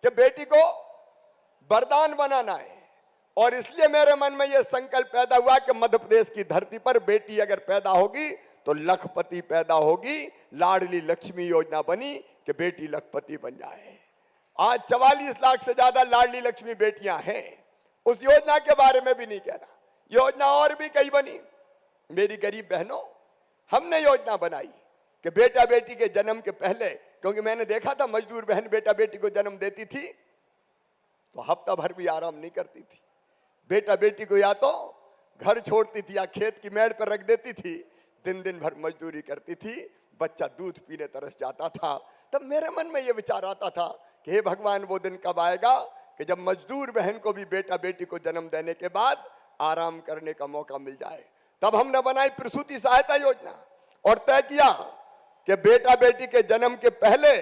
कि बेटी को वरदान बनाना है। और इसलिए मेरे मन में यह संकल्प पैदा हुआ कि मध्य प्रदेश की धरती पर बेटी अगर पैदा होगी तो लखपति पैदा होगी। लाडली लक्ष्मी योजना बनी कि बेटी लखपति बन जाए। आज 44 लाख से ज्यादा लाडली लक्ष्मी बेटियां हैं। उस योजना के बारे में भी नहीं कह रहा, योजना और भी कई बनी। मेरी गरीब बहनों, हमने योजना बनाई कि बेटा बेटी के जन्म के पहले, क्योंकि मैंने देखा था मजदूर बहन बेटा बेटी को जन्म देती थी तो हफ्ता भर भी आराम नहीं करती थी। बेटा बेटी को या तो घर छोड़ती थी या खेत की मेड़ पर रख देती थी, दिन दिन भर मजदूरी करती थी, बच्चा दूध पीने तरस जाता था। तब मेरे मन में यह विचार आता था कि हे भगवान, वो दिन कब आएगा कि जब मजदूर बहन को भी बेटा बेटी को जन्म देने के बाद आराम करने का मौका मिल जाए। तब हमने बनाई प्रसूति सहायता योजना और तय किया कि बेटा बेटी के जन्म के पहले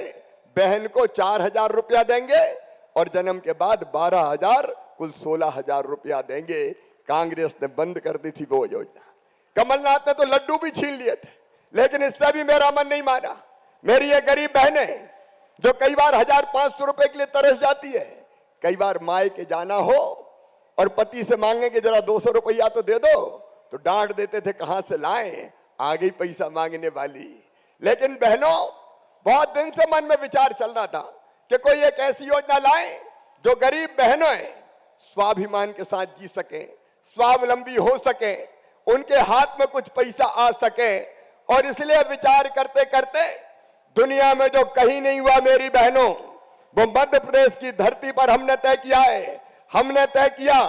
बहन को 4,000 रुपया देंगे और जन्म के बाद 12,000, कुल 16,000 रुपया देंगे। कांग्रेस ने बंद कर दी थी वो योजना। कमलनाथ ने तो लड्डू भी छीन लिए थे, लेकिन इससे भी मेरा मन नहीं माना। मेरी ये गरीब बहनें जो कई बार 1,500 रुपए के लिए तरस जाती है, कई बार माए के जाना हो और पति से मांगे कि जरा 200 रुपया तो दे दो, तो डांट देते थे कहां से लाएं, आ गई पैसा मांगने वाली। लेकिन बहनों, बहुत दिन से मन में विचार चल रहा था कि कोई एक ऐसी योजना लाएं जो गरीब बहनों स्वाभिमान के साथ जी सके, स्वावलंबी हो सके, उनके हाथ में कुछ पैसा आ सके। और इसलिए विचार करते करते दुनिया में जो कहीं नहीं हुआ मेरी बहनों, वो मध्य प्रदेश की धरती पर हमने तय किया है। हमने तय किया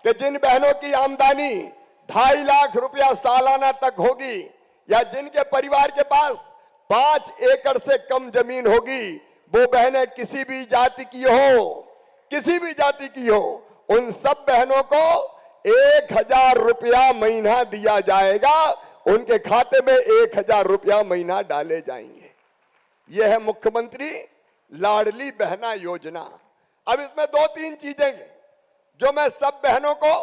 कि जिन बहनों की आमदनी 2.5 लाख रुपया सालाना तक होगी या जिनके परिवार के पास 5 एकड़ से कम जमीन होगी, वो बहनें किसी भी जाति की हो, किसी भी जाति की हो, उन सब बहनों को 1,000 रुपया महीना दिया जाएगा। उनके खाते में 1,000 रुपया महीना डाले जाएंगे। यह है मुख्यमंत्री लाडली बहना योजना। अब इसमें 2-3 चीजें जो मैं सब बहनों को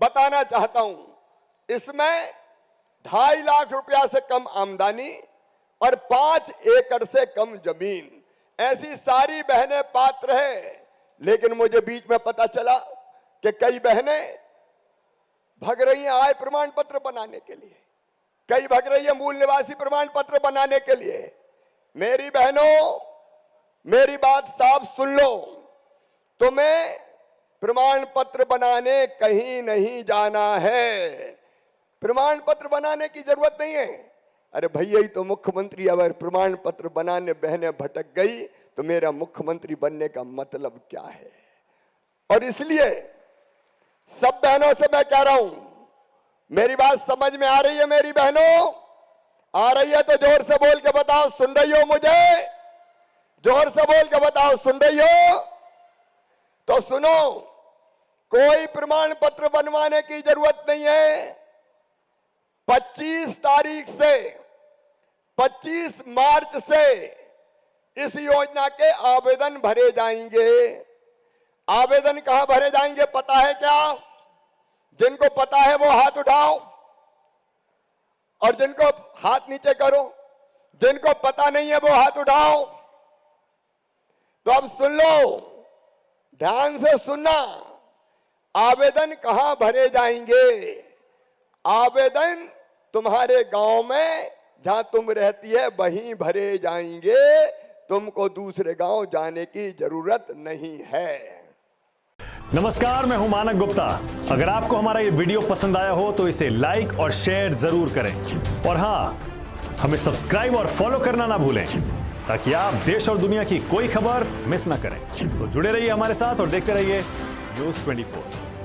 बताना चाहता हूं। इसमें 2.5 लाख रुपया से कम आमदनी और 5 एकड़ से कम जमीन, ऐसी सारी बहनें पात्र हैं। लेकिन मुझे बीच में पता चला कि कई बहनें भग रही हैं आय प्रमाण पत्र बनाने के लिए, कई भग रही है मूल निवासी प्रमाण पत्र बनाने के लिए। मेरी बहनों, मेरी बात साफ सुन लो, तुम्हें प्रमाण पत्र बनाने कहीं नहीं जाना है। प्रमाण पत्र बनाने की जरूरत नहीं है। अरे भैया, ही तो मुख्यमंत्री, अगर प्रमाण पत्र बनाने बहनें भटक गई तो मेरा मुख्यमंत्री बनने का मतलब क्या है। और इसलिए सब बहनों से मैं कह रहा हूं, मेरी बात समझ में आ रही है मेरी बहनों? आ रही है तो जोर से बोल के बताओ, सुन रही हो मुझे? जोर से बोल के बताओ, सुन रही हो? तो सुनो, कोई प्रमाण पत्र बनवाने की जरूरत नहीं है। 25 तारीख से 25 मार्च से इस योजना के आवेदन भरे जाएंगे। आवेदन कहां भरे जाएंगे पता है क्या? जिनको पता है वो हाथ उठाओ और जिनको हाथ नीचे करो। जिनको पता नहीं है वो हाथ उठाओ। तो अब सुन लो, ध्यान से सुनना। आवेदन कहां भरे जाएंगे? आवेदन तुम्हारे गांव में जहां तुम रहती है वहीं भरे जाएंगे। तुमको दूसरे गांव जाने की जरूरत नहीं है। नमस्कार, मैं हूं मानक गुप्ता। अगर आपको हमारा ये वीडियो पसंद आया हो तो इसे लाइक और शेयर जरूर करें। और हां, हमें सब्सक्राइब और फॉलो करना ना भूलें ताकि आप देश और दुनिया की कोई खबर मिस ना करें। तो जुड़े रहिए हमारे साथ और देखते रहिए न्यूज़ 24।